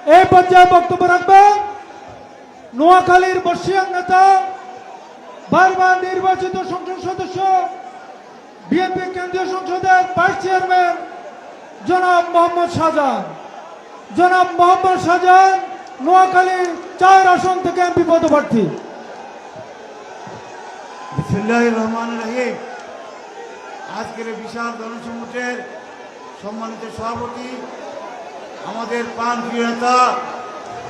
এই পর্যায়ে বক্তব্য রাখবেন নোয়াখালীর বর্ষিয়ান নেতা, বারবার নির্বাচিত সংসদ সদস্য, বিএনপি কেন্দ্রীয় সংসদের ভাইস চেয়ারম্যান জনাব মোহাম্মদ শাহজাহান। জনাব মোহাম্মদ শাহজাহান নোয়াখালী 4 আসন থেকে এমপি পদপ্রার্থী। বিসমিল্লাহির রহমানির রহিম। আজকের বিশাল জনসমুদ্রের সম্মানিত সভাপতি, আমাদের প্রাণপ্রিয় নেতা,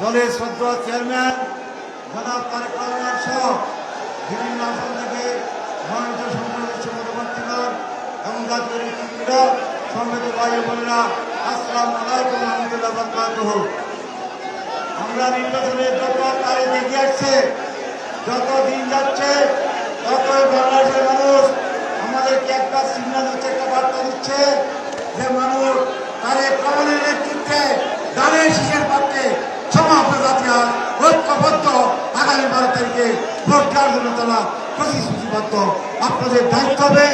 দলের শ্রদ্ধা চেয়ারম্যান জনাব তারেক রহমান সহ বিভিন্ন আসন থেকে মনোনীত সংসদ সদস্য পদপ্রার্থীগণ এবং জাতীয় নেতৃত্বরা, সম্মানিত ভাই বোনেরা, আসসালামু আলাইকুম ওয়া রাহমাতুল্লাহি ওয়া বারাকাতুহু। আমরা নির্বাচনের যত তারিখ এগিয়ে আসছে, যত দিন যাচ্ছে, ততই বাংলাদেশের মানুষ আমাদেরকে একটা সিগন্যাল দিচ্ছে, একটা বার্তা দিচ্ছে যে মানুষ তারেক রহমানের নেতৃত্বে দানের শীষের পক্ষে সমগ্র জাতি ঐক্যবদ্ধ আগামী 12 তারিখে ভোট দেওয়ার জন্য তারা প্রতিশ্রুতিবদ্ধ। আপনাদের দায়িত্ব হবে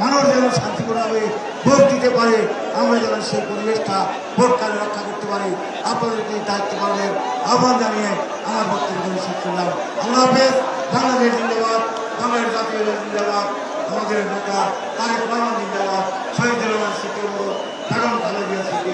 মানুষ যেন শান্তিপূর্ণভাবে ভোট দিতে পারে, আমরা যেন সেই পরিবেশটা ভোটকালে রক্ষা করতে পারি। আপনাদেরকে দায়িত্ব পালনের আহ্বান জানিয়ে আমার বক্তব্য শেষ করলাম। আল্লাহ হাফেজ। বাংলাদেশ জিন্দাবাদ, বাংলাদেশ জাতীয় জিন্দাবাদ, আমাদের নেতা তারেক রহমান জিন্দাবাদ, শহীদ রহমান স্মৃতি, বেগম খালেদা জিয়া স্মৃতি।